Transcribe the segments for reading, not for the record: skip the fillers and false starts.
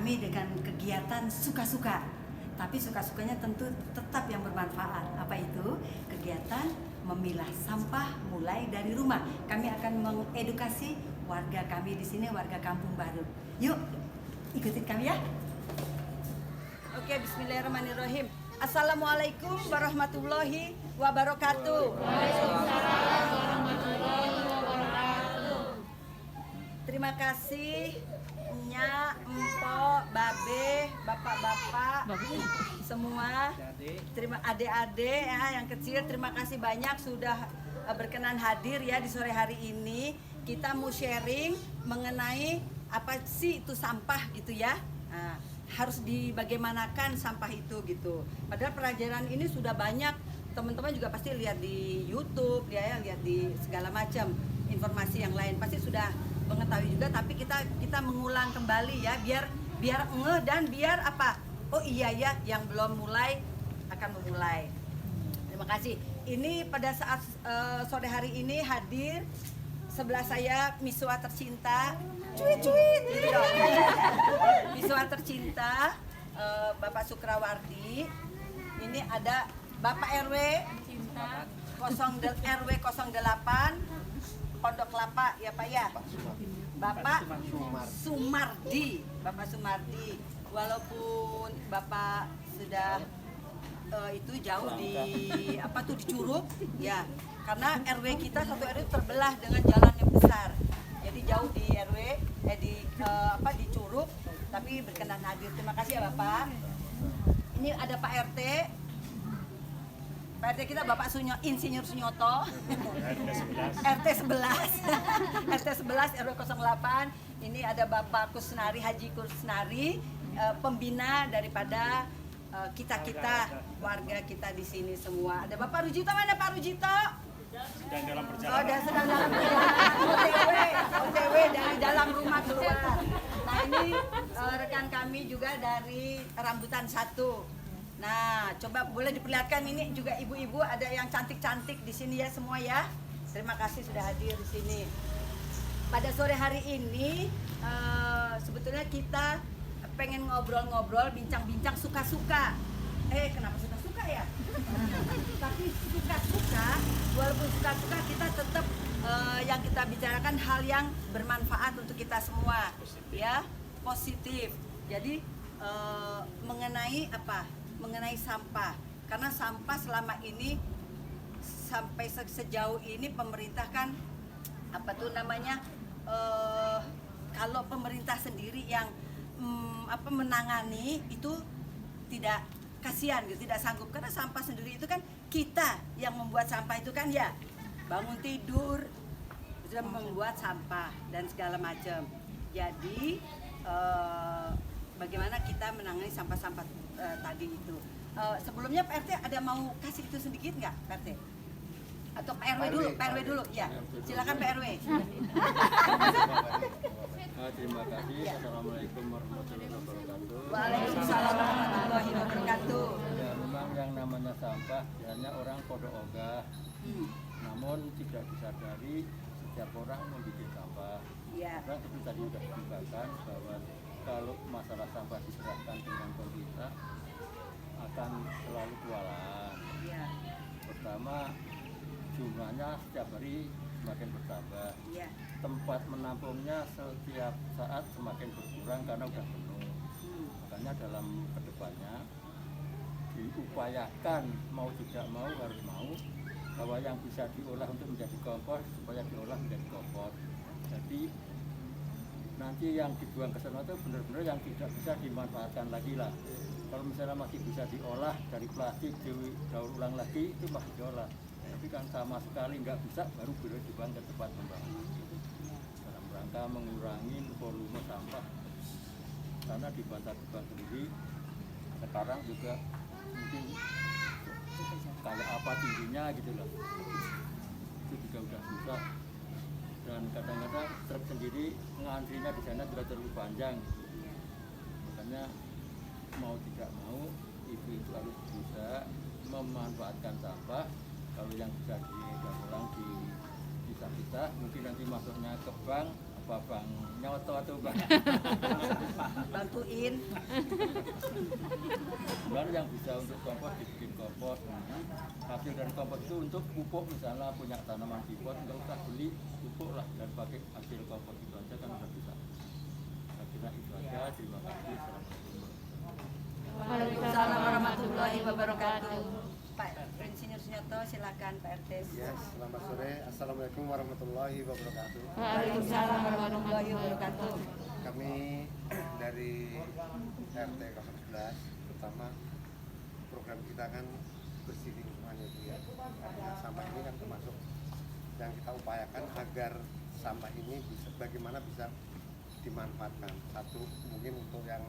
kami dengan kegiatan suka-suka. Tapi suka-sukanya tentu tetap yang bermanfaat. Apa itu? Kegiatan memilah sampah mulai dari rumah. Kami akan mengedukasi warga kami di sini, warga Kampung Baru. Yuk, ikutin kami ya. Oke, bismillahirrahmanirrahim. Assalamualaikum warahmatullahi wabarakatuh. Waalaikumsalam warahmatullahi wabarakatuh. Terima kasih Nya, Empok, Babe, bapak-bapak, semua, terima adik-adik ya yang kecil, terima kasih banyak sudah berkenan hadir ya di sore hari ini. Kita mau sharing mengenai apa sih itu sampah gitu ya. Nah, harus dibagaimanakan sampah itu gitu. Padahal pelajaran ini sudah banyak, teman-teman juga pasti lihat di YouTube ya, lihat di segala macam informasi yang lain pasti sudah mengetahui juga, tapi kita mengulang kembali ya biar ngeh dan biar apa? Oh iya ya, yang belum mulai akan memulai. Terima kasih. Ini pada saat sore hari ini hadir sebelah saya Miswa tercinta, cuit gitu dong. Miswa tercinta, Bapak Sukrawardi. Ini ada Bapak RW RW 08 Pondok Kelapa ya Pak ya. Bapak Sumardi, Bapak Sumardi. Walaupun Bapak sudah itu jauh di apa tuh di Curug ya. Karena RW kita satu RW terbelah dengan jalan yang besar. Jadi jauh di RW di Curug, tapi berkenan hadir. Terima kasih ya Bapak. Ini ada Pak RT. Pak RT kita Bapak Insinyur Sunyoto. RT 11 RT 11 RW 08. Ini ada Bapak Kusnari, Haji Kusnari, pembina daripada kita warga kita di sini semua. Ada Bapak Rujito, mana Pak Rujito? Sedang dalam perjalanan. Oh, sedang dalam perjalanan. OTW dari dalam rumah keluar. Nah, ini rekan kami juga dari Rambutan 1. Nah, coba boleh diperlihatkan ini juga ibu-ibu, ada yang cantik-cantik di sini ya semua ya. Terima kasih sudah hadir di sini. Pada sore hari ini sebetulnya kita pengen ngobrol-ngobrol, bincang-bincang suka-suka. Kenapa suka-suka ya? Tapi suka-suka, walaupun suka-suka kita tetap yang kita bicarakan hal yang bermanfaat untuk kita semua, ya, positif. Jadi mengenai apa? Mengenai sampah, karena sampah selama ini sampai sejauh ini pemerintah kan apa tuh namanya kalau pemerintah sendiri yang menangani itu tidak kasihan gitu, tidak sanggup, karena sampah sendiri itu kan kita yang membuat sampah itu kan ya, bangun tidur sudah membuat sampah dan segala macam. Jadi bagaimana kita menangani sampah-sampah tadi itu. Sebelumnya Pak RT ada mau kasih itu sedikit nggak Pak RT? Atau Pak RW dulu? Pak RW dulu, ya. Silakan Pak RW. Terima kasih. Assalamualaikum warahmatullahi wabarakatuh. Waalaikumsalam warahmatullahi wabarakatuh. Ya, memang yang namanya sampah biasanya orang pada ogah, namun tidak disadari setiap orang membuat sampah. Ya. Karena seperti tadi sudah dikatakan bahwa kalau masalah sampah diserahkan dengan pemerintah akan selalu kewalahan. Ya. Pertama, jumlahnya setiap hari semakin bertambah. Ya. Tempat menampungnya setiap saat semakin berkurang karena sudah penuh. Makanya dalam kedepannya diupayakan mau tidak mau harus mau bahwa yang bisa diolah untuk menjadi kompos supaya diolah menjadi kompos. Jadi nanti yang dibuang ke sana itu benar-benar yang tidak bisa dimanfaatkan lagi lah. Kalau misalnya masih bisa diolah dari plastik, didaur ulang lagi itu masih diolah. Tapi kan sama sekali nggak bisa, baru boleh dibuang ke tempat pembuangan. Dalam rangka mengurangi volume sampah. Karena di Bantar Gebang sendiri sekarang juga mungkin kayak apa tingginya gitu loh. Itu juga udah susah. Dan kadang-kadang truk sendiri ngantrinya di sana juga terlalu panjang. Makanya mau tidak mau itu harus bisa memanfaatkan sampah. Kalau yang bisa didaur ulang di pisah-pisah, mungkin nanti masuknya ke bank apa Bang Nyoto atau Bang Bantuin. Lalu yang bisa untuk kompos dibikin kompos. Hasil dari kompos itu untuk pupuk, misalnya punya tanaman di pot, nggak usah beli pupuk lah dan pakai hasil kompos itu aja kan udah bisa. Saya kira itu aja. Terima kasih. Waalaikumsalam warahmatullahi wabarakatuh. Pak Insinyur Sunyoto, silakan Pak RT. Ya, selamat sore. Assalamualaikum warahmatullahi wabarakatuh. Waalaikumsalam warahmatullahi wabarakatuh. Kami dari RT 011, terutama program kita kan bersih lingkungan ya Bu ya. Artinya sampah ini kan termasuk yang kita upayakan agar sampah ini bisa bagaimana bisa dimanfaatkan. Satu mungkin untuk yang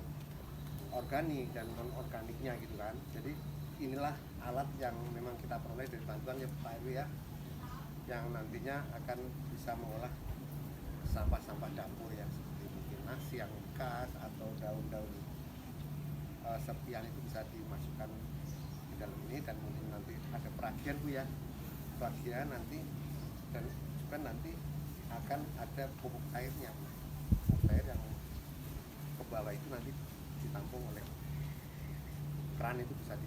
organik dan non organiknya gitu kan. Jadi inilah alat yang memang kita peroleh dari bantuan ya Pak RW ya, yang nantinya akan bisa mengolah sampah-sampah dapur yang seperti mungkin nasi yang bekas atau daun-daun serpihan itu bisa dimasukkan di dalam ini, dan mungkin nanti ada peragian Bu ya, peragian nanti, dan juga nanti akan ada pupuk airnya Bu. Pupuk air yang ke bawah itu nanti ditampung oleh keran, itu bisa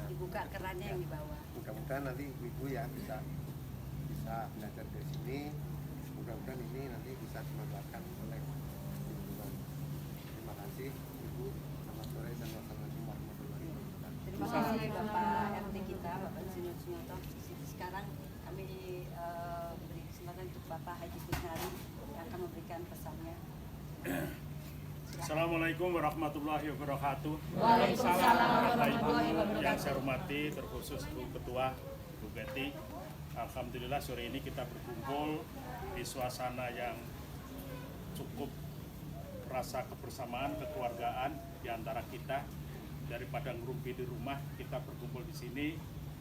Dibuka kerannya yang di bawah. mudah-mudahan nanti ibu ya bisa belajar dari sini, mudah-mudahan ini nanti bisa dimanfaatkan oleh lingkungan. Terima kasih Ibu, selamat sore dan wassalamualaikum warahmatullahi wabarakatuh. Terima kasih Bapak RT kita, Bapak Insinyur Sunyoto. Sekarang kami beri kesempatan untuk Bapak Haji Kusnari yang akan memberikan pesannya. Assalamualaikum warahmatullahi wabarakatuh. Waalaikumsalam warahmatullahi Yang wabarakatuh. saya hormati terkhusus Bu Ketua, Bu Betty. Alhamdulillah sore ini kita berkumpul di suasana yang cukup rasa kebersamaan, kekeluargaan di antara kita. Daripada ngerumpi di rumah, kita berkumpul di sini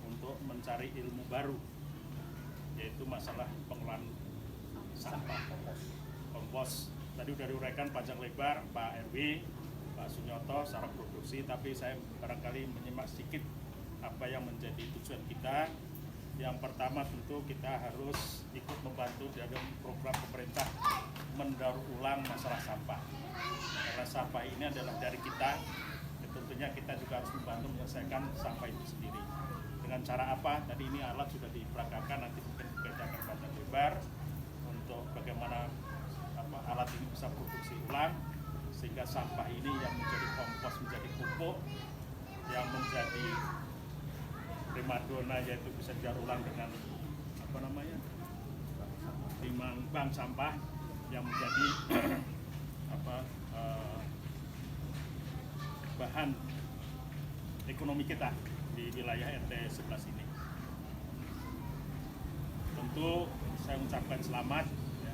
untuk mencari ilmu baru, yaitu masalah pengolahan sampah, kompos. Tadi sudah diuraikan panjang lebar Pak RW, Pak Sunyoto secara produksi, tapi saya barangkali menyimak sedikit apa yang menjadi tujuan kita. Yang pertama tentu kita harus ikut membantu dalam program pemerintah mendaur ulang masalah sampah. Karena sampah ini adalah dari kita, ya tentunya kita juga harus membantu menyelesaikan sampah itu sendiri. Dengan cara apa? Tadi ini alat sudah diperagakan, nanti mungkin kita akan panjang lebar untuk bagaimana alat ini bisa produksi ulang, sehingga sampah ini yang menjadi kompos, menjadi pupuk, yang menjadi primadona, yaitu bisa didaur ulang dengan timbang bank sampah yang menjadi bahan ekonomi kita di wilayah RT 11 ini. Tentu saya mengucapkan selamat ya,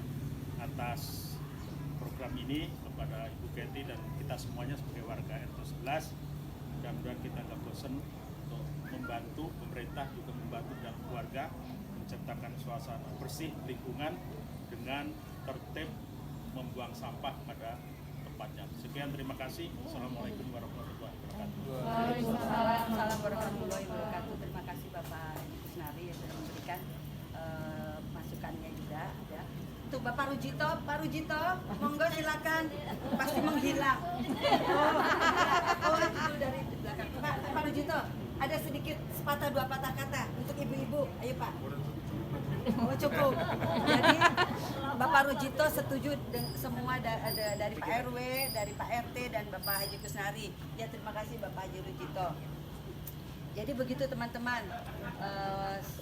atas program ini kepada Ibu Getty dan kita semuanya sebagai warga RT 11. Mudah-mudahan kita nggak bosan untuk membantu pemerintah, juga membantu dan keluarga menciptakan suasana bersih lingkungan dengan tertib membuang sampah pada tempatnya. Sekian, terima kasih. Assalamualaikum warahmatullahi wabarakatuh. Waalaikumsalam warahmatullahi wabarakatuh. Terima kasih Bapak Kusnari yang sudah memberikan masukannya juga. Ya. Untuk Bapak Rujito, Pak Rujito, monggo silakan. Pasti menghilang. Oh itu dari belakang. Pak Rujito, ada sedikit sepatah dua patah kata untuk ibu-ibu. Ayo Pak. Oh cukup. Jadi Bapak Rujito setuju dengan semua dari Pak RW, dari Pak RT dan Bapak Haji Kusnari. Ya terima kasih Bapak Haji Rujito. Jadi begitu teman-teman,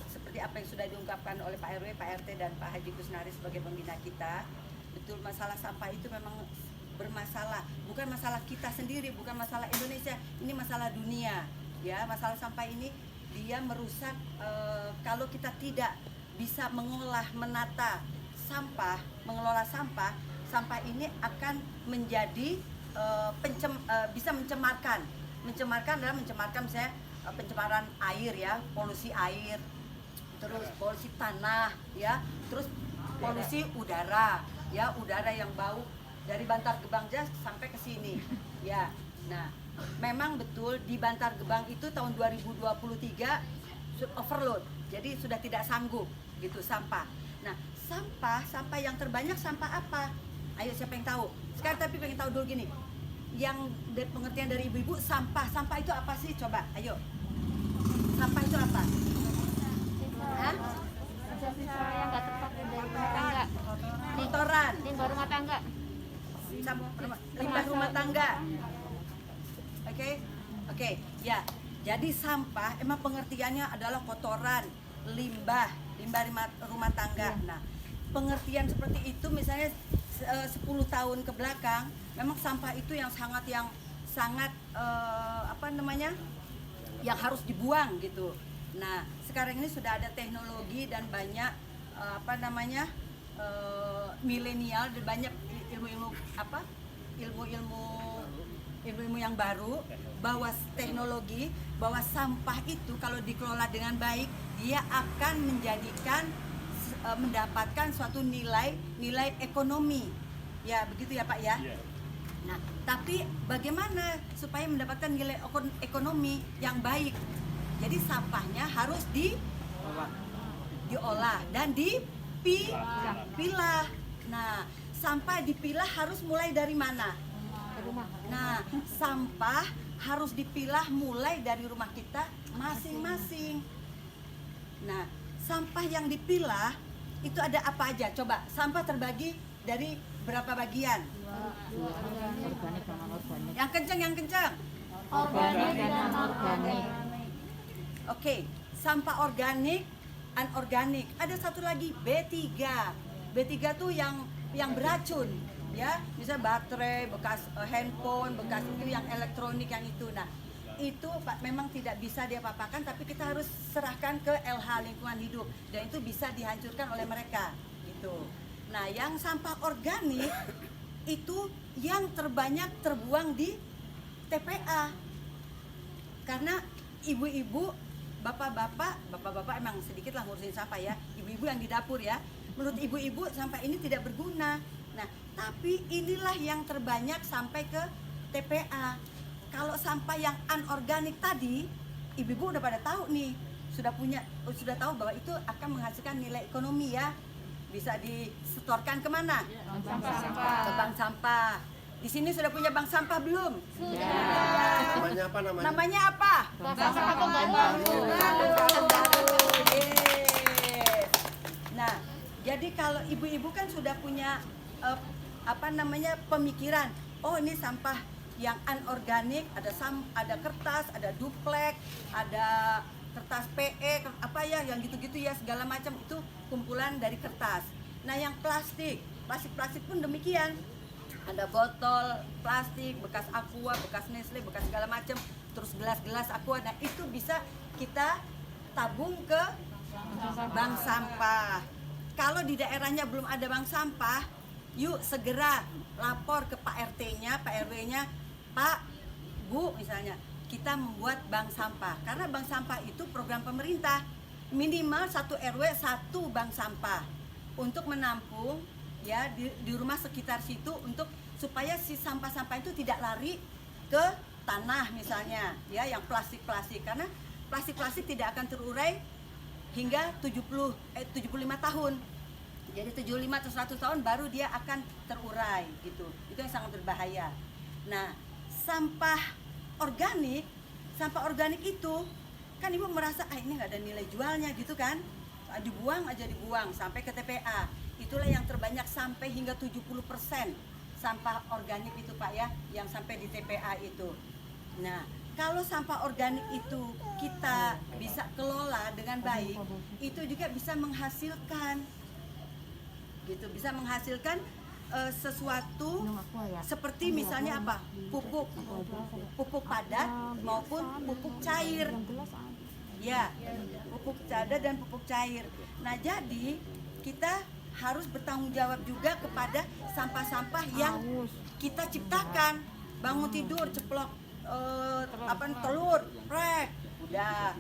seperti apa yang sudah diungkapkan oleh Pak RW, Pak RT dan Pak Haji Kusnari sebagai pembina kita, betul masalah sampah itu memang bermasalah. Bukan masalah kita sendiri, bukan masalah Indonesia, ini masalah dunia. Ya, masalah sampah ini dia merusak kalau kita tidak bisa mengolah, menata sampah, mengelola sampah, sampah ini akan menjadi bisa mencemarkan adalah mencemarkan misalnya pencemaran air ya, polusi air, terus polusi tanah ya, terus polusi udara ya, udara yang bau dari Bantar Gebang sampai ke sini ya. Nah, memang betul di Bantar Gebang itu tahun 2023 overload, jadi sudah tidak sanggup gitu sampah. Nah, sampah yang terbanyak sampah apa? Ayo siapa yang tahu? Sekarang tapi pengen tahu dulu gini. Yang pengertian dari ibu-ibu sampah itu apa sih? Coba, ayo. Sampah itu apa? Hah? Sisa-sisa yang nggak terpakai dari rumah tangga. Kotoran, Limbah rumah tangga. limbah rumah tangga. Oke, ya. Jadi sampah emang pengertiannya adalah kotoran, limbah rumah tangga. Nah, pengertian seperti itu misalnya 10 tahun ke belakang, memang sampah itu yang sangat yang harus dibuang gitu. Nah, sekarang ini sudah ada teknologi dan banyak milenial dan banyak ilmu yang baru bahwa teknologi bahwa sampah itu kalau dikelola dengan baik dia akan mendapatkan suatu nilai ekonomi ya, begitu ya Pak ya. Nah, tapi bagaimana supaya mendapatkan nilai ekonomi yang baik? Jadi sampahnya harus diolah dan dipilah. Nah, sampah dipilah harus mulai dari mana? Nah, sampah harus dipilah mulai dari rumah kita masing-masing. Nah, sampah yang dipilah itu ada apa aja? Coba, sampah terbagi dari berapa bagian? Organik dan anorganik. Yang kencang. Organik dan anorganik. Oke, sampah organik, anorganik. Ada satu lagi B3. B3 tuh yang beracun, ya. Misalnya baterai, bekas handphone, bekas itu yang elektronik yang itu. Nah, itu Pak memang tidak bisa diapa-apakan, tapi kita harus serahkan ke LH lingkungan hidup dan itu bisa dihancurkan oleh mereka gitu. Nah, yang sampah organik itu yang terbanyak terbuang di TPA. Karena ibu-ibu, bapak-bapak emang sedikit lah ngurusin sampah ya. Ibu-ibu yang di dapur ya. Menurut ibu-ibu sampah ini tidak berguna. Nah, tapi inilah yang terbanyak sampai ke TPA. Kalau sampah yang anorganik tadi, ibu-ibu udah pada tahu nih, sudah tahu bahwa itu akan menghasilkan nilai ekonomi ya. Bisa disetorkan kemana? Ke bank sampah. Di sini sudah punya bank sampah belum? Sudah. Namanya apa namanya? Namanya apa? Bank sampah pembaru. Yes. Nah, jadi kalau ibu-ibu kan sudah punya pemikiran, oh ini sampah yang anorganik, ada kertas, ada duplek, ada kertas PE, yang gitu-gitu ya, segala macam itu kumpulan dari kertas. Nah, yang plastik pun demikian. Ada botol plastik, bekas Aqua, bekas Nestle, bekas segala macam, terus gelas-gelas Aqua. Nah, itu bisa kita tabung ke bank sampah. Kalau di daerahnya belum ada bank sampah, yuk segera lapor ke Pak RT-nya, Pak RW-nya, Pak, Bu, misalnya, kita membuat bank sampah. Karena bank sampah itu program pemerintah. Minimal 1 RW 1 bank sampah untuk menampung ya di rumah sekitar situ supaya si sampah-sampah itu tidak lari ke tanah misalnya ya, yang plastik-plastik, karena plastik-plastik tidak akan terurai hingga 75 tahun. Jadi 75 atau 100 tahun baru dia akan terurai gitu. Itu yang sangat berbahaya. Nah, sampah organik itu kan ibu merasa ini nggak ada nilai jualnya gitu kan, dibuang sampai ke TPA. Itulah yang terbanyak sampai hingga 70% sampah organik itu Pak ya, yang sampai di TPA itu. Nah, kalau sampah organik itu kita bisa kelola dengan baik, itu juga bisa menghasilkan gitu, bisa menghasilkan sesuatu seperti misalnya apa? Pupuk padat maupun pupuk cair. Ya, pupuk padat dan pupuk cair. Nah, jadi kita harus bertanggung jawab juga kepada sampah-sampah yang kita ciptakan. Bangun tidur ceplok telur, prek, ya,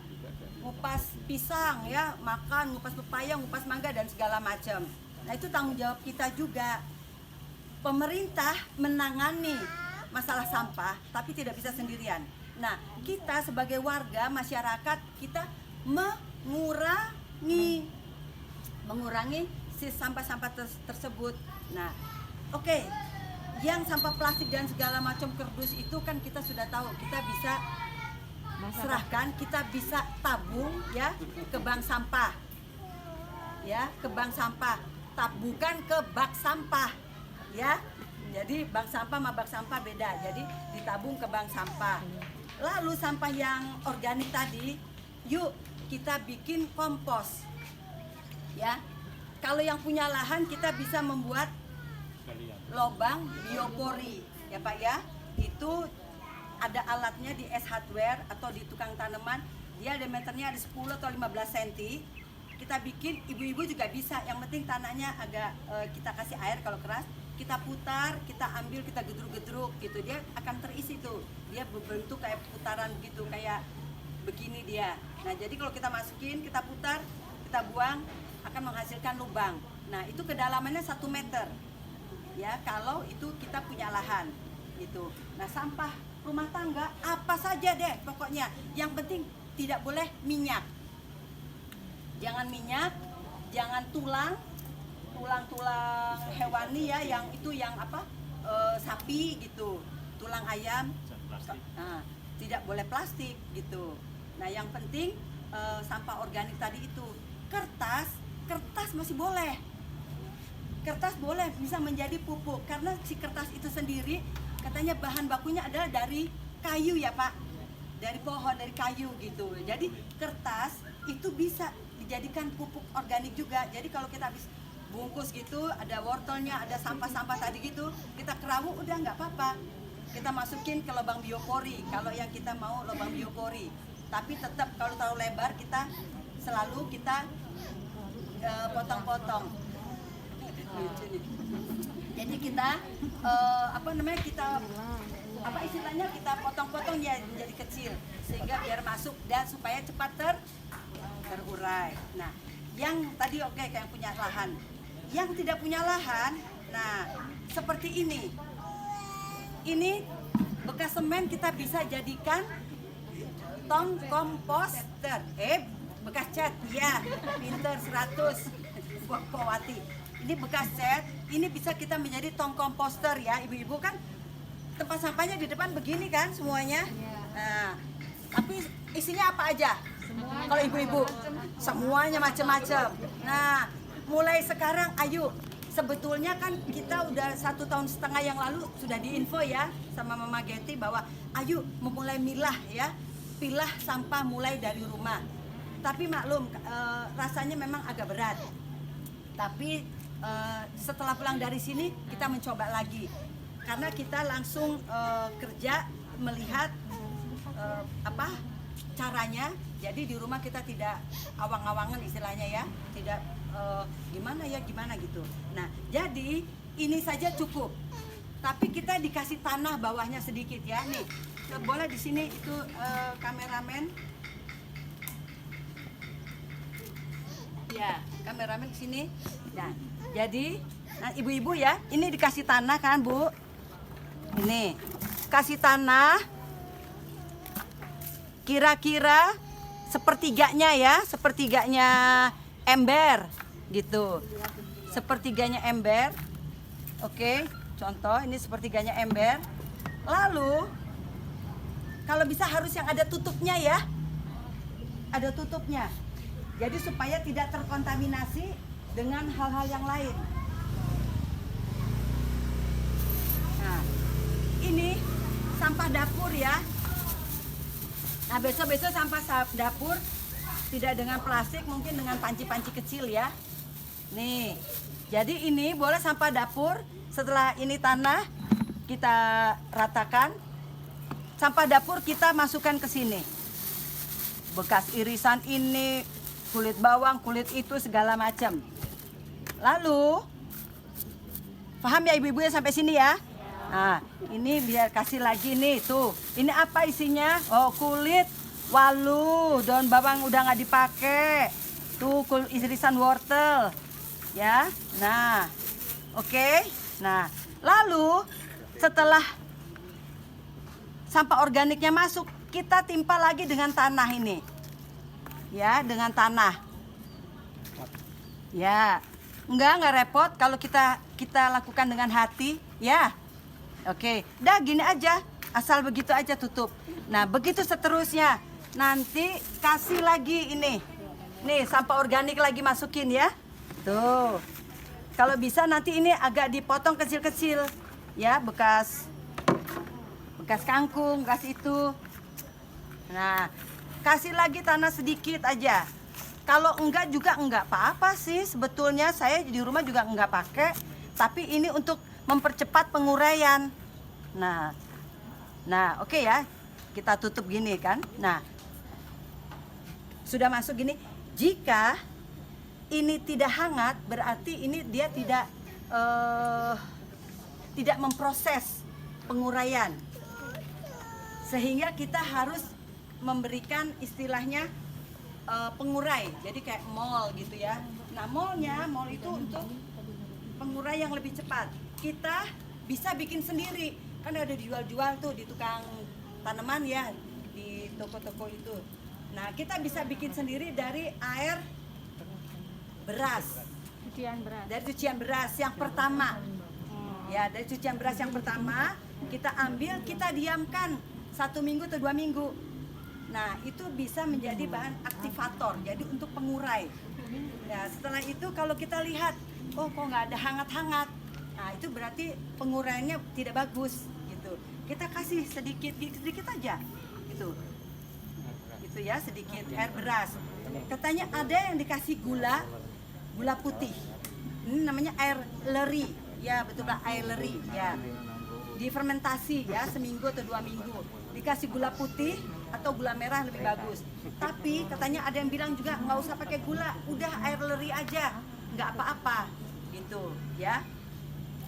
ngupas pisang ya, makan, ngupas pepaya, ngupas mangga dan segala macam. Nah, itu tanggung jawab kita juga. Pemerintah menangani masalah sampah tapi tidak bisa sendirian. Nah, kita sebagai warga masyarakat kita mengurangi si sampah-sampah tersebut. Nah, oke. Yang sampah plastik dan segala macam kardus itu kan kita sudah tahu, kita bisa serahkan, kita bisa tabung ya ke bank sampah. Ya, ke bank sampah. Bukan ke bak sampah. Ya. Jadi bank sampah sama bak sampah beda. Jadi ditabung ke bank sampah. Lalu sampah yang organik tadi, yuk kita bikin kompos. Ya. Kalau yang punya lahan kita bisa membuat lobang biopori ya Pak ya. Itu ada alatnya di S Hardware atau di tukang tanaman, dia diameternya ada 10 atau 15 cm. Kita bikin, ibu-ibu juga bisa, yang penting tanahnya agak kita kasih air kalau keras, kita putar, kita ambil, kita gedruk-gedruk gitu, dia akan terisi tuh, dia berbentuk kayak putaran gitu, kayak begini dia. Nah jadi kalau kita masukin, kita putar, kita buang, akan menghasilkan lubang. Nah itu kedalamannya 1 meter ya, kalau itu kita punya lahan gitu. Nah sampah rumah tangga apa saja deh pokoknya, yang penting tidak boleh minyak, jangan minyak, jangan tulang hewani ya, yang itu yang apa, sapi gitu, tulang ayam. Nah, tidak boleh plastik gitu. Nah yang penting sampah organik tadi itu. Kertas masih boleh, kertas boleh bisa menjadi pupuk, karena si kertas itu sendiri katanya bahan bakunya adalah dari kayu ya Pak, dari pohon, dari kayu gitu. Jadi kertas itu bisa dijadikan pupuk organik juga. Jadi kalau kita habis bungkus gitu, ada wortelnya, ada sampah-sampah tadi gitu, kita kerawuk udah nggak apa-apa, kita masukin ke lubang biopori kalau yang kita mau lubang biopori. Tapi tetap kalau terlalu lebar kita selalu kita potong-potong. Lucu nih. Jadi kita kita istilahnya kita potong-potong ya menjadi kecil sehingga biar masuk dan supaya cepat terurai. Nah, yang tadi oke, kayak yang punya lahan. Yang tidak punya lahan, nah seperti ini. Ini bekas semen kita bisa jadikan tong komposter. Bekas cat, ya, pinter 100 buat Powati. Ini bekas cat, ini bisa kita menjadi tong komposter ya, ibu-ibu kan tempat sampahnya di depan begini kan semuanya. Nah, tapi isinya apa aja? Kalau ibu-ibu semuanya macam-macam. Nah, mulai sekarang ayo, sebetulnya kan kita udah 1,5 tahun yang lalu sudah diinfo ya sama Mama Getty bahwa ayo memulai milah ya, pilah sampah mulai dari rumah. Tapi maklum rasanya memang agak berat. Tapi setelah pulang dari sini kita mencoba lagi karena kita langsung kerja melihat apa caranya. Jadi di rumah kita tidak awang-awangan istilahnya ya, tidak gimana gitu. Nah jadi ini saja cukup. Tapi kita dikasih tanah bawahnya sedikit ya nih. Boleh di sini itu kameramen. Ya, kameramen di sini. Nah, jadi ibu-ibu ya, ini dikasih tanah kan, Bu? Ini. Kasih tanah kira-kira sepertiganya ya, sepertiganya ember gitu. Sepertiganya ember. Oke, contoh ini sepertiganya ember. Lalu kalau bisa harus yang ada tutupnya ya. Ada tutupnya. Jadi supaya tidak terkontaminasi dengan hal-hal yang lain. Nah, ini sampah dapur ya. Nah, besok-besok sampah dapur tidak dengan plastik, mungkin dengan panci-panci kecil ya. Nih, jadi ini boleh sampah dapur. Setelah ini tanah kita ratakan, sampah dapur kita masukkan ke sini. Bekas irisan ini, kulit bawang, kulit itu segala macam. Lalu, paham ya ibu-ibu ya sampai sini ya? Nah, ini biar kasih lagi nih tuh. Ini apa isinya? Oh, kulit walu, daun bawang udah nggak dipakai. Tuh irisan wortel, ya. Nah, oke. Nah, lalu setelah sampah organiknya masuk, kita timpa lagi dengan tanah ini. Ya, dengan tanah. Ya. Nggak repot kalau kita lakukan dengan hati, ya. Oke, dah gini aja, asal begitu aja tutup. Nah, begitu seterusnya. Nanti kasih lagi ini. Nih, sampah organik lagi masukin ya. Tuh. Kalau bisa nanti ini agak dipotong kecil-kecil. Ya, bekas kangkung, bekas itu. Nah, kasih lagi tanah sedikit aja. Kalau enggak juga enggak apa-apa sih. Sebetulnya saya di rumah juga enggak pakai. Tapi ini untuk mempercepat penguraian. Nah, oke ya. Kita tutup gini kan. Nah, sudah masuk gini. Jika ini tidak hangat, berarti ini dia tidak memproses penguraian. Sehingga kita harus memberikan istilahnya pengurai, jadi kayak mall gitu ya. Nah, mall itu untuk pengurai yang lebih cepat. Kita bisa bikin sendiri, kan ada dijual-jual tuh di tukang tanaman ya, di toko-toko itu. Nah, kita bisa bikin sendiri dari air beras, dari cucian beras yang pertama. Ya, dari cucian beras yang pertama kita ambil, kita diamkan 1 minggu atau 2 minggu. Nah, itu bisa menjadi bahan aktivator, jadi untuk pengurai. Ya, setelah itu kalau kita lihat, oh kok nggak ada hangat-hangat, nah itu berarti penguraiannya tidak bagus, gitu. Kita kasih sedikit aja, gitu ya, sedikit air beras. Katanya ada yang dikasih gula putih, ini namanya air leri, ya betul lah, air leri, ya. Difermentasi ya, 1 minggu atau 2 minggu. Dikasih gula putih atau gula merah lebih bagus. Tapi katanya ada yang bilang juga nggak usah pakai gula, udah air leri aja, nggak apa-apa, gitu ya.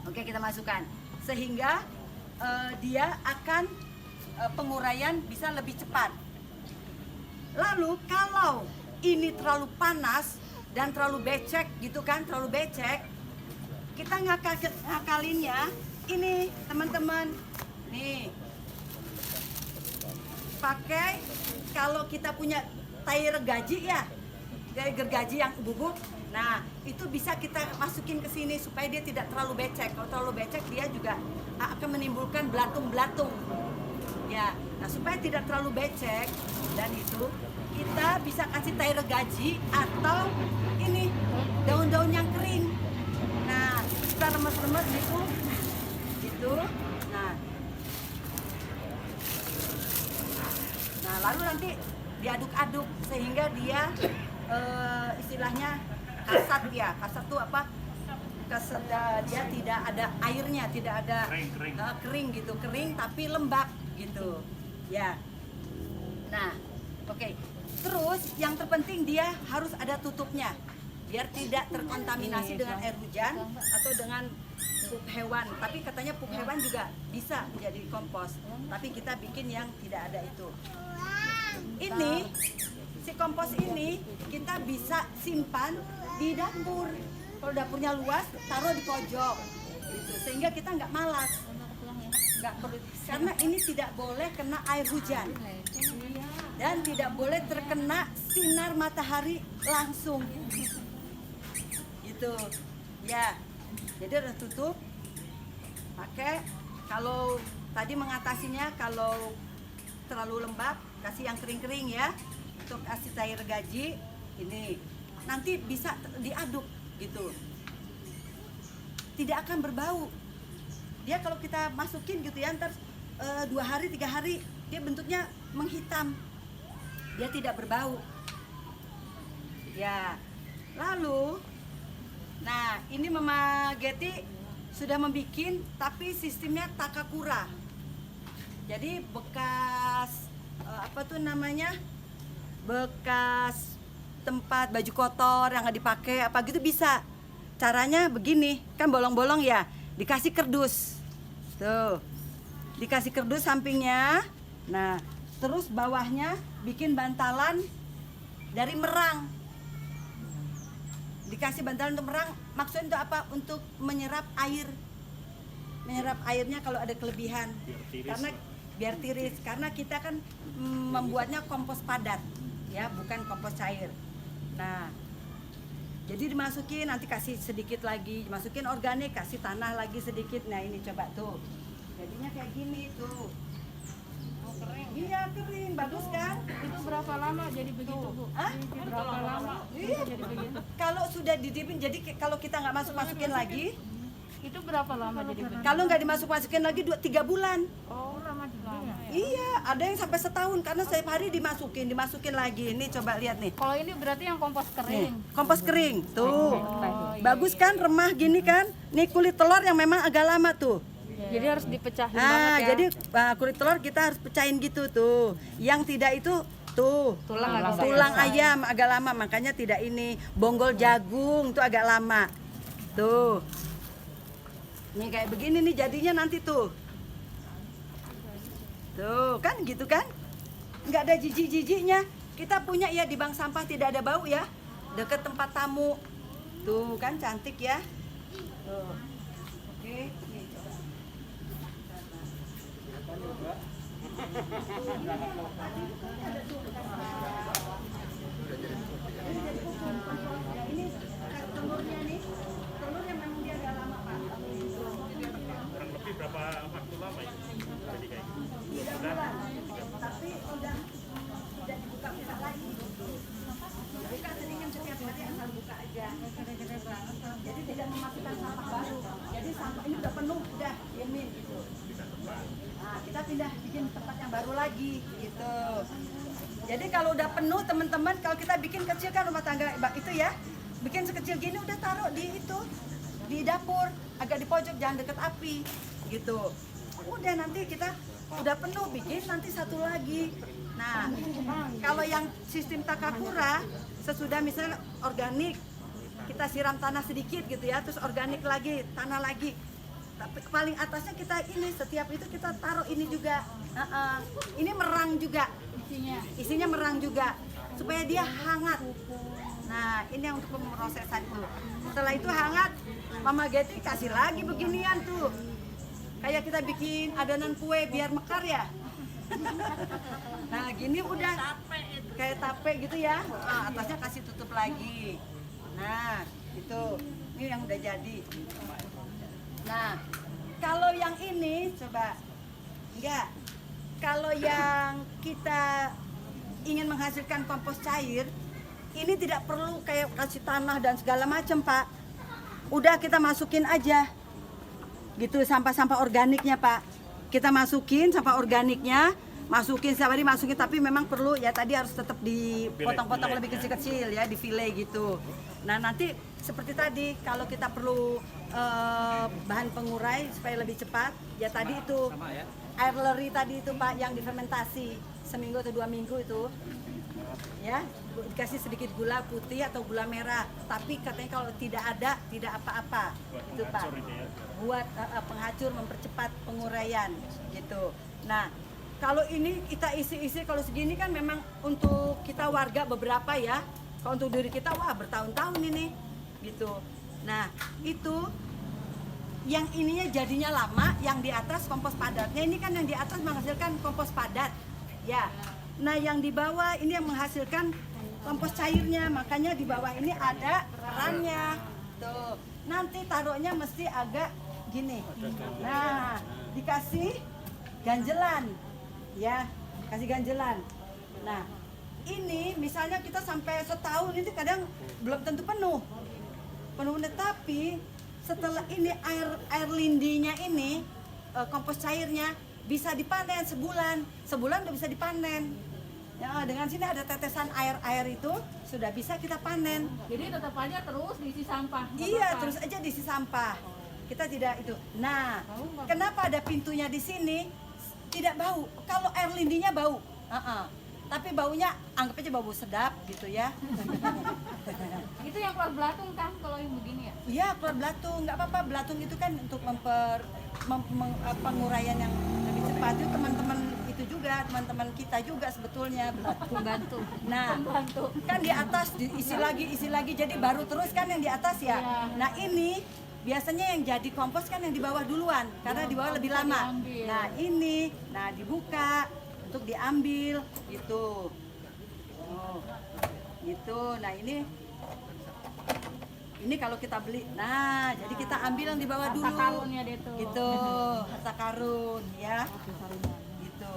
Oke, kita masukkan sehingga dia akan penguraian bisa lebih cepat. Lalu kalau ini terlalu panas dan terlalu becek gitu kan, terlalu becek, kita ngakalinnya ini teman-teman, nih pakai, kalau kita punya tayar gergaji ya, dari gergaji yang bubuk, nah itu bisa kita masukin ke sini supaya dia tidak terlalu becek. Kalau terlalu becek dia juga akan menimbulkan belatung-belatung ya. Nah, supaya tidak terlalu becek, dan itu kita bisa kasih tayar gergaji atau ini daun-daun yang kering. Nah, kita remes-remes gitu. Nah, lalu nanti diaduk-aduk sehingga dia istilahnya kasat ya. Kasat tuh apa? Dia tidak ada airnya, tidak ada kering gitu, kering tapi lembab gitu. Ya. Nah, oke. Terus yang terpenting dia harus ada tutupnya biar tidak terkontaminasi dengan air hujan atau dengan pup hewan. Tapi katanya pup hewan juga bisa menjadi kompos. Tapi kita bikin yang tidak ada itu. Ini si kompos ini kita bisa simpan di dapur. Kalau dapurnya luas, taruh di pojok gitu. Sehingga kita nggak malas, nggak perlu, karena ini tidak boleh kena air hujan dan tidak boleh terkena sinar matahari langsung gitu ya. Jadi udah tutup, pakai. Kalau tadi mengatasinya kalau terlalu lembab, kasih yang kering-kering ya. Untuk kasih tayar gergaji ini nanti bisa diaduk gitu, tidak akan berbau. Dia kalau kita masukin gitu ya, ntar 2 hari 3 hari dia bentuknya menghitam, dia tidak berbau ya. Lalu nah ini Mama Getty sudah membuat, tapi sistemnya takakura. Jadi bekas apa tuh namanya, bekas tempat baju kotor yang nggak dipakai apa gitu bisa. Caranya begini, kan bolong-bolong ya, dikasih kardus tuh, dikasih kardus sampingnya. Nah terus bawahnya bikin bantalan dari merang, dikasih bantalan untuk merang. Maksudnya untuk apa? Untuk menyerap air, menyerap airnya kalau ada kelebihan, karena biar tiris, karena kita kan membuatnya kompos padat ya, bukan kompos cair. Nah Jadi dimasukin, nanti kasih sedikit lagi, masukin organik, kasih tanah lagi sedikit. Nah ini coba tuh, jadinya kayak gini tuh. Iya kering, bagus kan? Itu berapa lama jadi begitu, Bu? Hah? Berapa lama Iya. jadi begitu? Kalau sudah didipin, jadi kalau kita nggak masukin lagi, Itu berapa lama jadi begitu? kalau nggak dimasukin lagi 3 bulan. Oh, lama juga ya. Iya, ada yang sampai setahun karena setiap hari dimasukin lagi. Ini coba lihat nih. Kalau ini berarti yang kompos Nih, kering. kompos kering. Tuh. iya, Bagus kan remah gini kan? Nih kulit telur yang memang agak lama tuh. Jadi harus dipecahin Nah, banget ya. jadi kulit telur kita harus pecahin gitu tuh. Yang tidak itu tuh Tulang ayam agak lama, makanya tidak ini. Bonggol jagung tuh agak lama. Tuh. Nih kayak begini nih jadinya nanti tuh. Tuh, kan gitu kan? Nggak ada jijik-jijiknya. Kita punya ya di bank sampah tidak ada bau ya. Deket tempat tamu. Tuh, kan cantik ya. Tuh. Oke, nih coba. Ini telurnya nih. Telur yang memang dia agak lama, Pak. Kurang lebih berapa waktu lama itu jadi kayak gitu? 3 bulan. Tapi udah tidak dibuka lagi. Buka sedikit setiap hari asal buka aja. Jadi tidak memasukkan sampah baru. Jadi sampah ini udah penuh, udah diemin gitu. Nah, kita pindah bikin tempat yang baru lagi gitu. Jadi kalau udah penuh teman-teman, kalau kita bikin kecil kan rumah tangga itu ya, bikin sekecil gini udah taruh di itu, di dapur, agak di pojok, jangan deket api gitu. Udah nanti kita udah penuh bikin nanti satu lagi. Nah, kalau yang sistem Takapura sesudah misalnya organik, kita siram tanah sedikit gitu ya, terus organik lagi, tanah lagi. Tapi paling atasnya kita ini setiap itu kita taruh ini juga. Ini merang juga. Isinya merang juga supaya dia hangat. Nah, ini yang untuk pemrosesan itu. Setelah itu hangat, Mama Getty kasih lagi beginian tuh. Kayak kita bikin adonan kue biar mekar ya. Nah, gini udah kayak tape gitu ya. Nah, atasnya kasih tutup lagi. Nah, itu. Ini yang udah jadi. Nah, kalau yang ini coba enggak. Kalau yang kita ingin menghasilkan kompos cair, ini tidak perlu kayak kasih tanah dan segala macam, Pak. Udah kita masukin aja. Gitu sampah-sampah organiknya, Pak. Kita masukin sampah organiknya, masukin setiap hari masukin, tapi memang perlu ya tadi harus tetap dipotong-potong lebih kecil-kecil ya, di file gitu. Nah, nanti seperti tadi kalau kita perlu bahan pengurai supaya lebih cepat, ya tadi itu air leri tadi itu Pak yang difermentasi seminggu atau 2 minggu itu, ya dikasih sedikit gula putih atau gula merah. Tapi katanya kalau tidak ada tidak apa-apa itu Pak. Buat penghacur mempercepat penguraian gitu. Nah, kalau ini kita isi-isi kalau segini kan memang untuk kita warga beberapa ya. Kalau untuk diri kita wah bertahun-tahun ini gitu. Nah, itu yang ininya jadinya lama, yang di atas kompos padatnya ini kan yang di atas menghasilkan kompos padat. Ya. Nah, yang di bawah ini yang menghasilkan kompos cairnya. Makanya di bawah ini ada kerannya. Tuh. Nanti taruhnya mesti agak gini. Nah, dikasih ganjelan. Ya, kasih ganjelan. Nah, ini misalnya kita sampai setahun ini kadang belum tentu penuh, tapi setelah ini air lindinya ini kompos cairnya bisa dipanen sebulan udah bisa dipanen. Ya, dengan sini ada tetesan air itu sudah bisa kita panen. Jadi tetap aja terus diisi sampah. Iya, terus aja diisi sampah. Kita tidak itu. Nah, kenapa ada pintunya di sini? Tidak bau. Kalau air lindinya bau. Tapi baunya anggap aja bau sedap gitu ya. Itu yang keluar belatung kan kalau yang begini ya? Iya, keluar belatung. Nggak apa-apa, belatung itu kan untuk penguraian yang lebih cepat. Itu teman-teman itu juga, teman-teman kita juga sebetulnya Pembantu. Nah, kan di atas diisi lagi, jadi baru terus kan yang di atas ya. Nah, ini biasanya yang jadi kompos kan yang di bawah duluan, karena di bawah lebih lama. Diambil. Nah, ini, dibuka untuk diambil gitu. Oh, gitu. Nah, ini Ini kalau kita beli, nah jadi kita ambil yang di bawah dulu. Harta karun ya deh tuh. Gitu, harta karun ya. Gitu.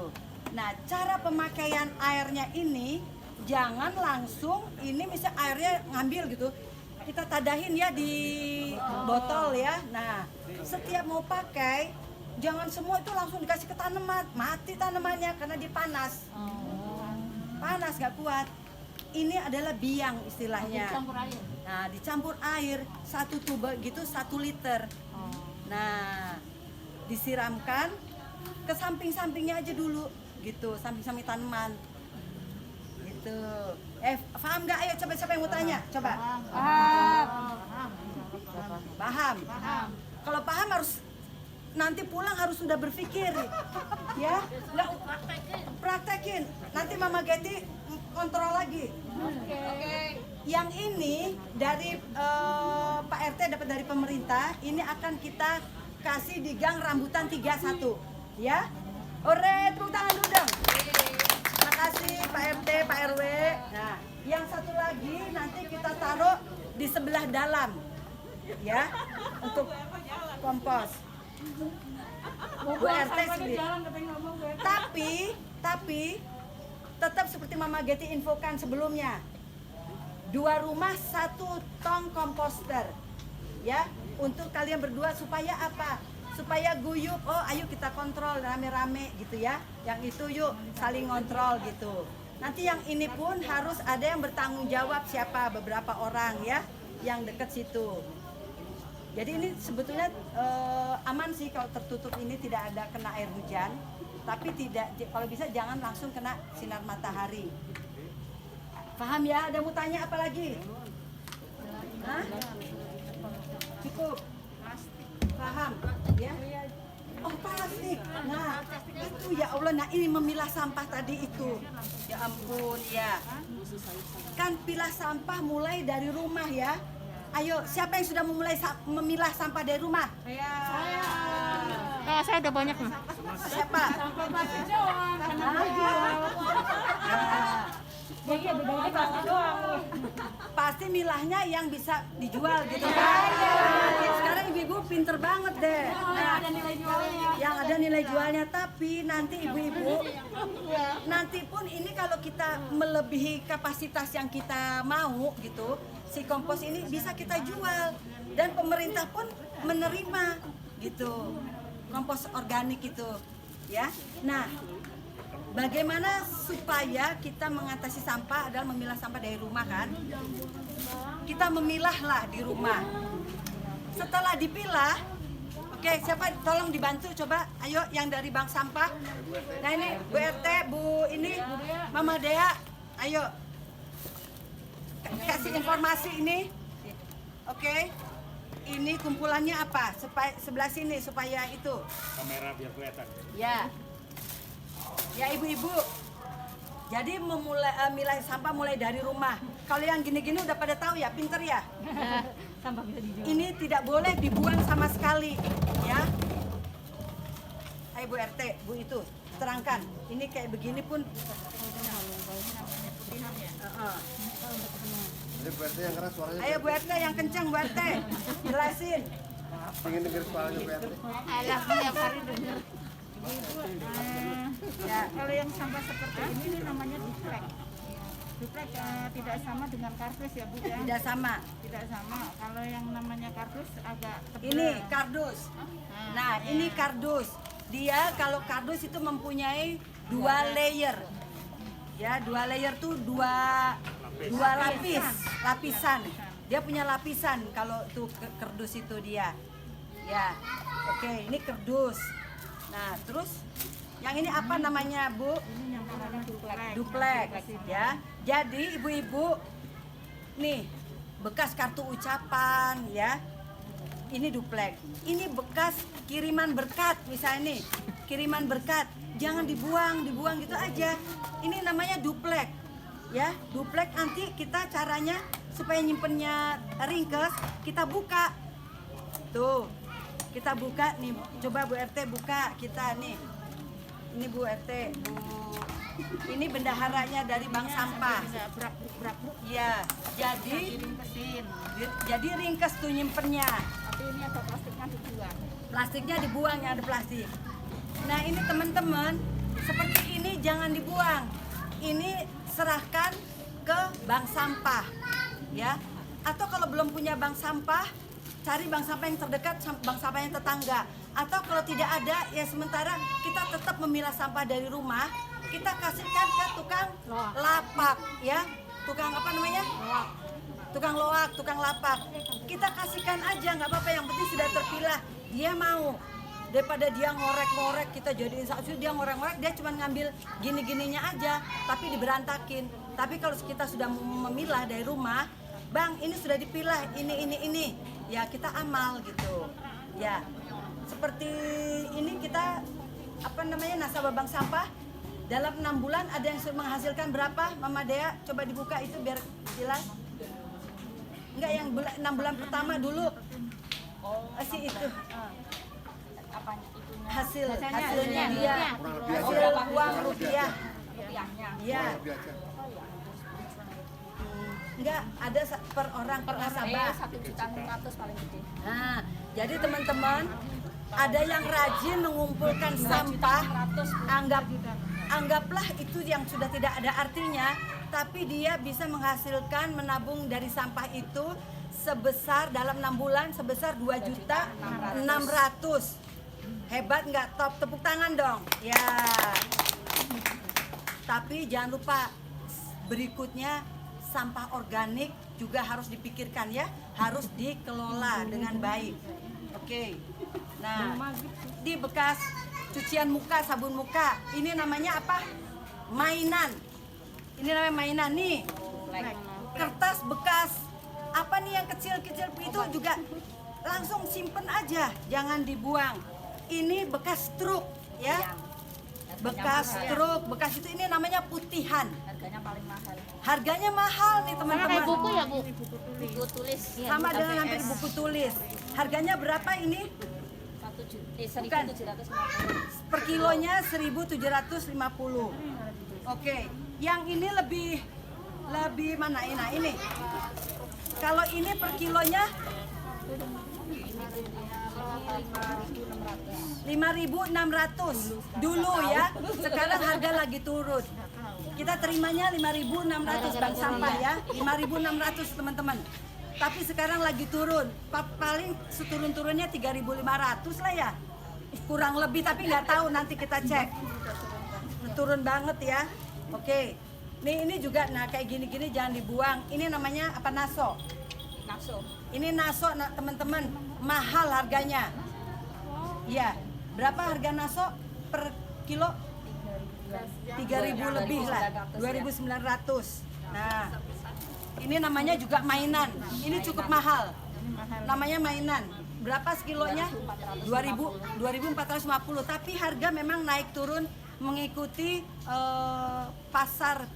Nah, cara pemakaian airnya ini jangan langsung ini misalnya airnya ngambil gitu. Kita tadahin ya di botol ya. Nah, setiap mau pakai jangan semua itu langsung dikasih ke tanaman, mati tanamannya karena dia panas. Panas gak kuat. Ini adalah biang istilahnya. Campur air. Nah, dicampur air 1 tube gitu 1 liter. Nah, disiramkan ke samping-sampingnya aja dulu gitu, samping-samping tanaman. Gitu. Paham nggak? Ayo coba siapa yang mau tanya? Coba. Paham. Kalau paham harus nanti pulang harus sudah berpikir, ya. Nggak praktekin. Nanti Mama Getty kontrol lagi. Oke. Yang ini dari Pak RT dapat dari pemerintah, ini akan kita kasih di Gang Rambutan 31, ya. Ore, tepuk tangan dulu dong. Terima kasih Pak RT, Pak RW. Nah, yang satu lagi nanti kita taruh di sebelah dalam, ya, untuk kompos. Bu RT sendiri. Tapi tetap seperti Mama Getty infokan sebelumnya. 2 rumah 1 tong komposter, ya, untuk kalian berdua supaya apa? Supaya guyup. Oh, ayo kita kontrol rame-rame gitu ya. Yang itu yuk saling kontrol gitu. Nanti yang ini pun harus ada yang bertanggung jawab siapa, beberapa orang ya yang dekat situ. Jadi ini sebetulnya aman sih kalau tertutup ini tidak ada kena air hujan. Tapi tidak, kalau bisa jangan langsung kena sinar matahari. Paham ya? Ada mau tanya apa lagi? Hah? Cukup? Paham? Ya? Oh, plastik. Nah, itu ya Allah. Nah, ini memilah sampah tadi itu. Ya ampun, ya. Kan pilah sampah mulai dari rumah ya. Ayo, siapa yang sudah memulai memilah sampah dari rumah? Saya udah banyak nih. Siapa? Sampah plastik doang. Jadi bedanya plastik doang. Pasti milahnya yang bisa dijual gitu kan. Sekarang ibu-ibu pinter banget deh. Nah, Ada nilai jualnya. yang ada nilai jualnya, tapi nanti ibu-ibu nanti pun ini kalau kita melebihi kapasitas yang kita mau gitu, si kompos ini bisa kita jual dan pemerintah pun menerima gitu, kompos organik itu ya. Nah, bagaimana supaya kita mengatasi sampah adalah memilah sampah dari rumah kan? Kita memilahlah di rumah. Setelah dipilah, oke, siapa tolong dibantu coba, ayo yang dari bank sampah. Nah ini Bu RT, Bu ini Mama Dea, ayo kasih informasi ini. Oke, ini kumpulannya apa? Sebelah sini supaya itu. Kamera biar kelihatan. Ya, ya ibu-ibu. Jadi milah sampah mulai dari rumah. Kalau yang gini-gini udah pada tahu ya, pinter ya. Sampah bisa dijual. Ini tidak boleh dibuang sama sekali, ya. Ayo Bu RT, Bu itu terangkan. Ini kayak begini pun. Jadi Bu RT yang keras suaranya. Ayo Bu RT yang kencang, Bu RT jelasin. Pengen denger suaranya Bu RT. Alah, tiap hari denger. Ya, Kalau yang sampah seperti ini namanya duplek. Duplek tidak sama dengan kardus ya Bu ya. tidak sama. Tidak sama. Kalau yang namanya kardus agak tebal. Ini kardus. Nah, ini kardus. Dia kalau kardus itu mempunyai 2 layer. Ya, 2 layer tuh dua lapisan. Dia punya lapisan kalau tuh kardus itu dia. Ya. Oke, ini kardus. Nah, terus yang ini apa namanya, Bu? Ini yang namanya duplek. Duplek, ya. Jadi ibu-ibu nih bekas kartu ucapan ya. Ini duplek. Ini bekas kiriman berkat misalnya nih. Kiriman berkat jangan dibuang gitu aja. Ini namanya duplek. Ya, duplek nanti kita caranya supaya nyimpennya ringkes, kita buka. Tuh. Kita buka nih. Coba Bu RT buka kita nih. Ini Bu RT, Bu. Ini bendaharanya dari bank sampah. Bisa brak-brak. Iya, jadi Kirim mesin. Jadi ringkes tuh nyimpennya. Tapi ini ada plastiknya dibuang. Plastiknya dibuang, yang ada plastik. Nah ini teman-teman, seperti ini jangan dibuang. Ini serahkan ke bank sampah, ya. Atau kalau belum punya bank sampah, cari bank sampah yang terdekat, bank sampah yang tetangga. Atau kalau tidak ada, ya sementara kita tetap memilah sampah dari rumah, kita kasihkan ke tukang lapak, ya. Tukang apa namanya? Tukang loak, tukang lapak. Kita kasihkan aja, nggak apa-apa, yang penting sudah terpilah. Dia mau, daripada dia ngorek-ngorek, kita jadiin saksi, dia ngorek-ngorek, dia cuma ngambil gini-gininya aja, tapi diberantakin. Tapi kalau kita sudah memilah dari rumah, bang ini sudah dipilah, ini, ya kita amal gitu, ya. Seperti ini kita, apa namanya, nasabah bank sampah, dalam 6 bulan ada yang sudah menghasilkan berapa, Mama Dea? Coba dibuka itu biar jelas. Enggak, yang 6 bulan pertama dulu. Si itu. Hasilnya dia. Hasil uang rupiah. Iya. Enggak, ada per orang, per nasabah. 1.600.000 paling gede. Nah, jadi teman-teman, ada yang rajin mengumpulkan sampah, anggaplah itu yang sudah tidak ada artinya, tapi dia bisa menghasilkan, menabung dari sampah itu sebesar dalam 6 bulan sebesar 2.600.000. Hebat nggak? Top, tepuk tangan dong. Ya. Tapi jangan lupa berikutnya, sampah organik juga harus dipikirkan ya, harus dikelola dengan baik. Oke. Nah, di bekas cucian muka, sabun muka, ini namanya apa? Mainan. Ini namanya mainan nih. Kertas bekas apa nih yang kecil-kecil itu juga langsung simpen aja, jangan dibuang. Ini bekas truk ya. Bekas truk, bekas itu ini namanya putihan. Harganya paling mahal. Harganya mahal nih teman-teman. Kayak buku ya, Bu? Buku tulis. Sama dengan hampir buku tulis. Harganya berapa ini? 1.750. Per kilonya 1.750. Oke, yang ini lebih mana ini? Nah, ini. Kalau ini per kilonya 5.600 dulu ya. Sekarang harga lagi turun. Kita terimanya 5.600 bank sampah ya. 5.600 teman-teman. Tapi sekarang lagi turun. Paling seturun-turunnya 3.500 lah ya. Kurang lebih, tapi nggak tahu, nanti kita cek. Turun banget ya. Oke. Nih ini juga, nah kayak gini-gini jangan dibuang. Ini namanya apa, naso? Naso. Ini naso, nah, teman-teman, mahal harganya. Iya. Berapa harga naso per kilo? 3.000 lebih lah. 2.900. Nah, ini namanya juga mainan. Ini cukup mahal. Namanya mainan. Berapa sekilonya? 2.450. Tapi harga memang naik turun mengikuti pasar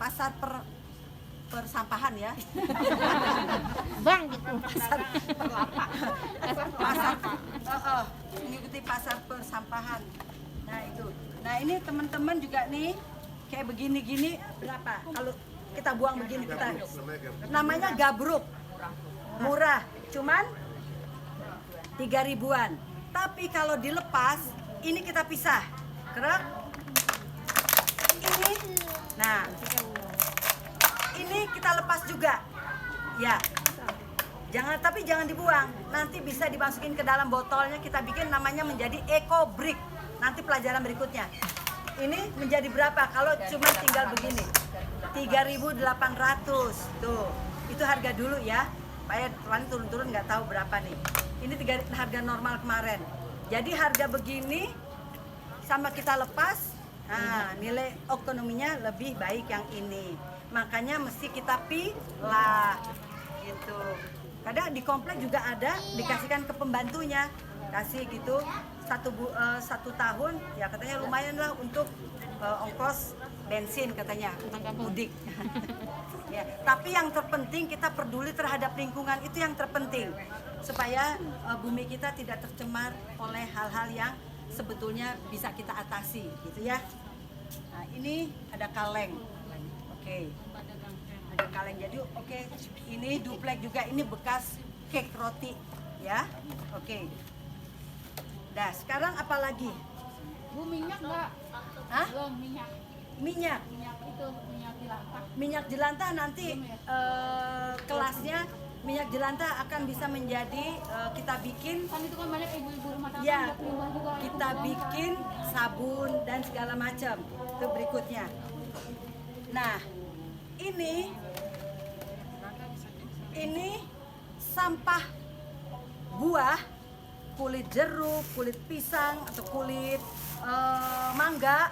persampahan ya. Bang gitu. Mengikuti pasar persampahan. Nah itu. Nah ini teman-teman juga nih kayak begini-gini berapa? Kalau kita buang begini kita namanya gabruk. Murah, cuman 3.000-an. Tapi kalau dilepas, ini kita pisah. Kerak. Ini. Nah. Ini kita lepas juga. Ya. Tapi jangan dibuang. Nanti bisa dimasukin ke dalam botolnya, kita bikin namanya menjadi eco brick. Nanti pelajaran berikutnya. Ini menjadi berapa kalau cuma tinggal begini? 3.800. Tuh. Itu harga dulu ya. Supaya tuan turun-turun nggak tahu berapa nih. Ini harga normal kemarin. Jadi harga begini sama kita lepas, nah, nilai ekonominya lebih baik yang ini. Makanya mesti kita pilah gitu. Kadang di komplek juga ada dikasihkan ke pembantunya, kasih gitu 1 tahun ya katanya lumayan lah untuk ongkos bensin katanya untuk mudik. Ya, tapi yang terpenting kita peduli terhadap lingkungan, itu yang terpenting supaya bumi kita tidak tercemar oleh hal-hal yang sebetulnya bisa kita atasi gitu ya. Nah, ini ada kaleng. Oke. Ada kaleng. Jadi oke, ini duplek juga, ini bekas cake roti ya. Oke. Nah, sekarang apa lagi? Bu, minyak nggak? Hah? Belum, minyak. Minyak. Minyak itu, minyak jelantah. Minyak jelantah nanti kelasnya minyak jelantah akan bisa menjadi kita bikin Kan itu kan banyak ibu-ibu rumah tangga ya, buat nyumbang juga. kita bikin sabun dan segala macam. Itu berikutnya. Nah, ini sampah buah, kulit jeruk, kulit pisang atau kulit mangga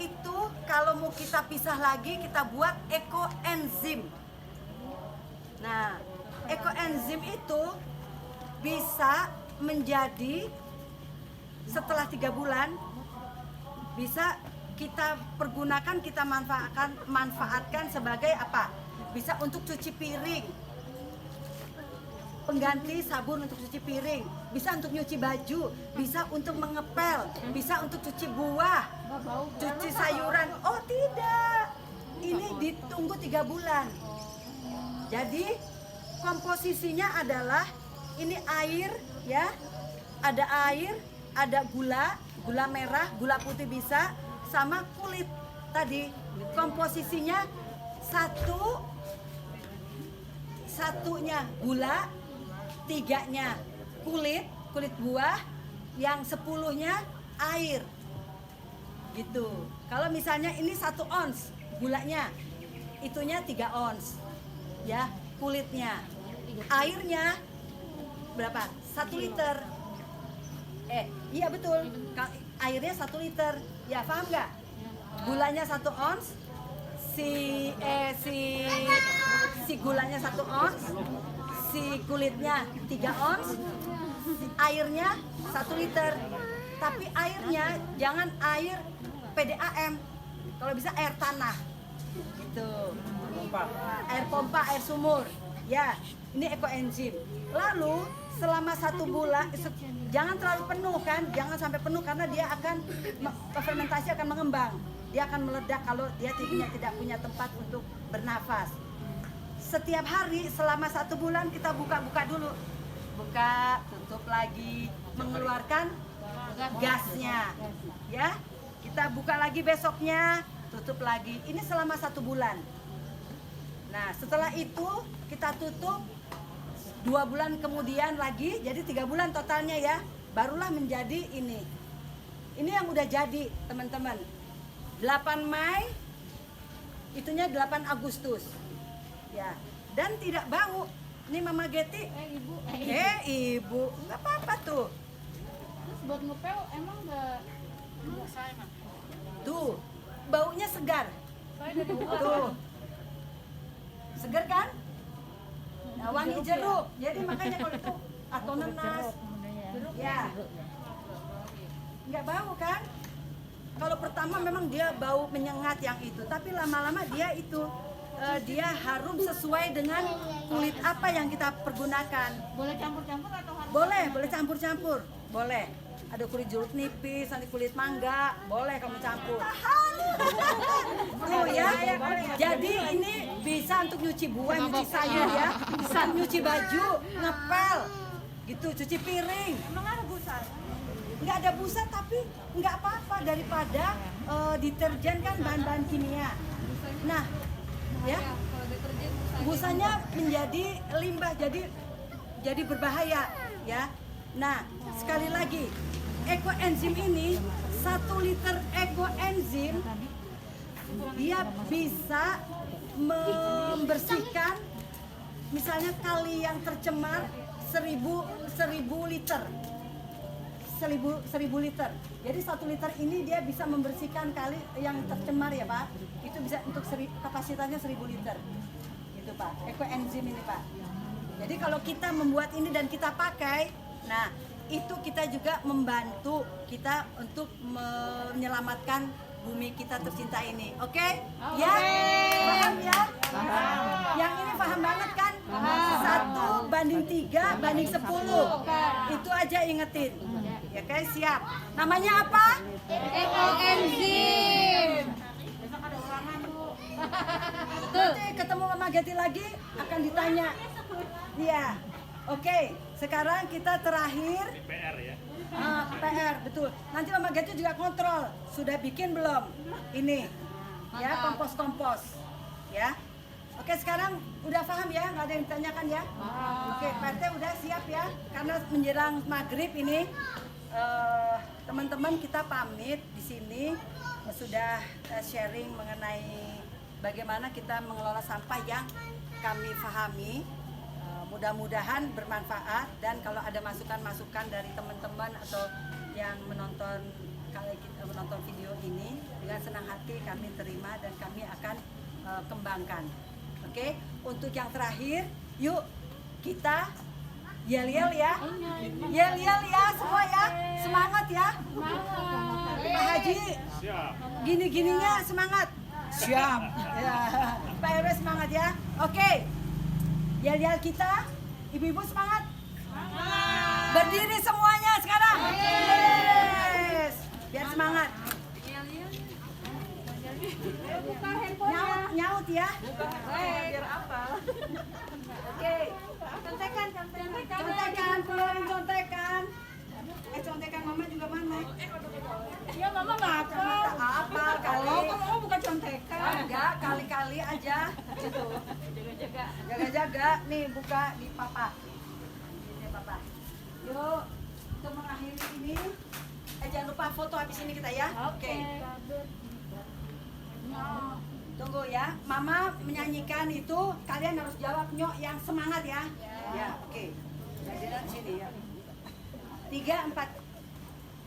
itu kalau mau kita pisah lagi kita buat ekoenzim. Nah, ekoenzim itu bisa menjadi setelah 3 bulan bisa kita pergunakan, kita manfaatkan sebagai apa? Bisa untuk cuci piring, pengganti sabun untuk cuci piring, bisa untuk nyuci baju, bisa untuk mengepel, bisa untuk cuci buah, Nggak bau. cuci sayuran. Oh tidak, ini ditunggu 3 bulan. Jadi komposisinya adalah ini air ya, ada air, ada gula merah, gula putih bisa, sama kulit tadi. Komposisinya satunya gula, 3-nya kulit buah, yang 10-nya air gitu. Kalau misalnya ini 1 ons gulanya, itunya 3 ons ya, kulitnya. Airnya berapa? 1 liter. Iya betul. Airnya 1 liter. Ya paham nggak? Gulanya 1 ons, si gulanya 1 ons, si kulitnya 3 ons, si airnya 1 liter. Tapi airnya jangan air PDAM, kalau bisa air tanah gitu, air pompa, air sumur ya. Ini ekoenzim. Lalu selama 1 bulan jangan terlalu penuh kan, jangan sampai penuh karena dia akan fermentasi akan mengembang, dia akan meledak kalau dia tidak punya tempat untuk bernafas. Setiap hari selama 1 bulan kita buka dulu, buka, tutup lagi, mengeluarkan gasnya ya. Kita buka lagi besoknya, tutup lagi. Ini selama 1 bulan. Nah setelah itu kita tutup 2 bulan kemudian lagi, jadi 3 bulan totalnya ya, barulah menjadi ini yang udah jadi teman-teman. 8 Mei itunya 8 Agustus ya, dan tidak bau. Ini Mama Getty, ibu nggak apa-apa tuh. Terus buat ngepel emang nggak Tuh, baunya segar. saya dari Tuh. Segar kan? Nah, wangi jeruk. Jadi makanya kalau itu atau nenas. Ya. Nggak bau kan? Kalau pertama memang dia bau menyengat yang itu, tapi lama-lama dia itu dia harum sesuai dengan kulit apa yang kita pergunakan. boleh campur-campur atau harus? Boleh campur-campur. Boleh. Ada kulit jeruk nipis, nanti kulit mangga, boleh kamu campur. Tuh ya. Jadi ini bisa untuk nyuci buah, nyuci sayur ya, bisa nyuci baju, ngepel, gitu, cuci piring. Emang ada busa? Nggak ada busa tapi nggak apa-apa daripada deterjen kan bahan-bahan kimia. Nah, ya, busanya menjadi limbah, jadi berbahaya ya. Nah, sekali lagi, ekoenzim ini 1 liter ekoenzim dia bisa membersihkan misalnya kali yang tercemar 1000 liter. 1000 liter. Jadi 1 liter ini dia bisa membersihkan kali yang tercemar ya Pak. Itu bisa untuk kapasitasnya 1000 liter. Gitu Pak. Ekoenzim ini Pak. Jadi kalau kita membuat ini dan kita pakai, nah itu kita juga membantu kita untuk menyelamatkan bumi kita tercinta ini. Oke? Ya? Paham ya? Paham. Yang ini paham banget kan? 1:3:10. Itu aja ingetin. Ya guys, siap. Namanya apa? Ekoenzim. Nanti ketemu Mama Getty lagi akan ditanya. Iya. Oke, sekarang kita terakhir Ini PR ya. PR, betul. Nanti Mama Getu juga kontrol, sudah bikin belum? Ini, ya kompos-kompos, ya. Oke, sekarang udah paham ya? Nggak ada yang ditanyakan ya? Oke, Pak RT udah siap ya? Karena menjelang maghrib ini, teman-teman kita pamit di sini sudah sharing mengenai bagaimana kita mengelola sampah yang kami pahami. Mudah-mudahan bermanfaat, dan kalau ada masukan-masukan dari teman-teman atau yang menonton video ini, dengan senang hati kami terima dan kami akan kembangkan. Oke, untuk yang terakhir, yuk kita yel-yel ya, yel-yel ya semua ya, semangat ya, Pak Haji, Siap. gini-gininya semangat, siap, ya. Pak RW semangat ya, oke. Yel-yel kita, ibu-ibu semangat. Berdiri semuanya sekarang. Yes. Biar semangat. Nyaut ya. Biar apa? Oke. Contekan. Keluarin contekan. Contekan Mama juga mana? Ya Mama nggak apa. Apa kali? Kamu bukan contekan. Enggak, kali-kali aja. Gitu. Jaga-jaga. Nih buka di Papa. Ini Papa. Yuk, untuk mengakhiri ini, jangan lupa foto habis ini kita ya. Oke. Tunggu ya. Mama menyanyikan itu, kalian harus jawab nyok yang semangat ya. Ya, oke. Jadi dari sini ya. 3, 4.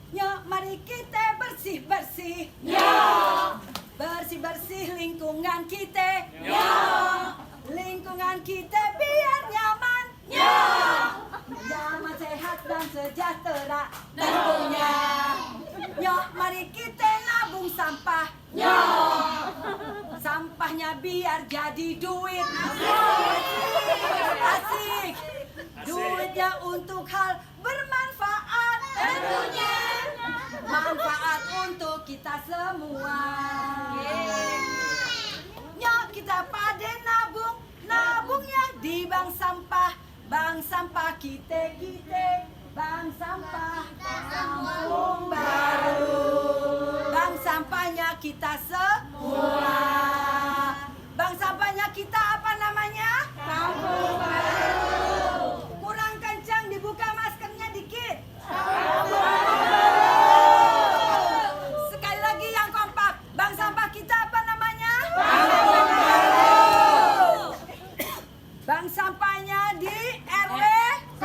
Nyok, mari kita bersih-bersih. Nyok. Bersih-bersih lingkungan kita. Nyok. Lingkungan kita biar nyaman. Nyok. Nyaman, sehat dan sejahtera tentunya. Nyok, mari kita nabung sampah. Nyok. Sampahnya biar jadi duit. Asik. Duitnya untuk hal bermanfaat tentunya. Manfaat untuk kita semua. Nyok, kita pada nabungnya di bank sampah. Bank sampah kita, bank sampah kampung baru. Bank sampahnya kita semua. Bank sampahnya kita apa namanya? Kampung baru. Kurang kencang, dibuka maskernya dikit. Kampung baru. Sekali lagi yang kompak. Bank sampah kita apa namanya? Kampung baru. Bank sampahnya di RW 08,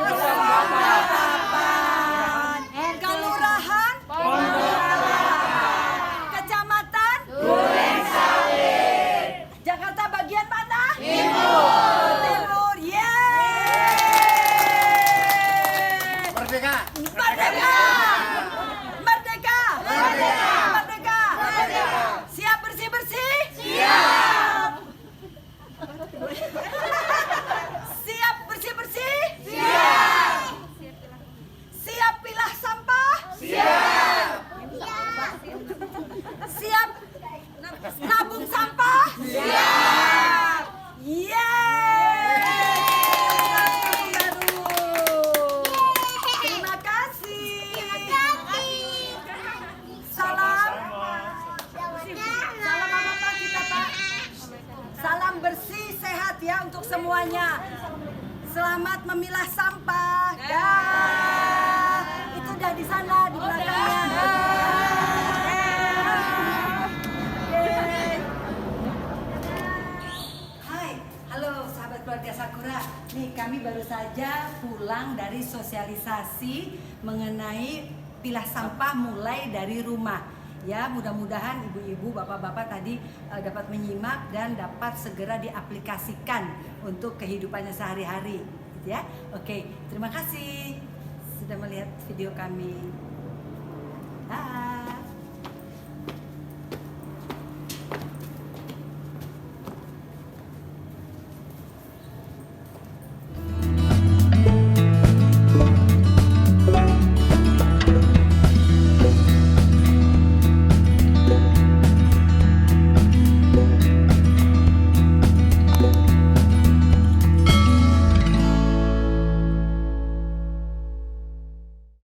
Kelurahan Kecamatan Jakarta bagian mana? Timur. Yeay! Merdeka! Merdeka! Merdeka! Merdeka! Siap bersih-bersih? Siap! Siap bersih-bersih? Siap! Siap pilah sampah? Siap! Siap nabung sampah? Siap! Yeay! Baru. Terima kasih. Salam. Salam apa kita Pak? Salam bersih sehat ya untuk semuanya. Selamat memilah sampah. Dah. Itu udah di sana di belakangnya. Hai, halo sahabat keluarga Sakura. Nih kami baru saja pulang dari sosialisasi mengenai pilah sampah mulai dari rumah. Ya, mudah-mudahan ibu-ibu, bapak-bapak tadi dapat menyimak dan dapat segera diaplikasikan untuk kehidupannya sehari-hari, gitu ya. Oke, terima kasih sudah melihat video kami. Bye.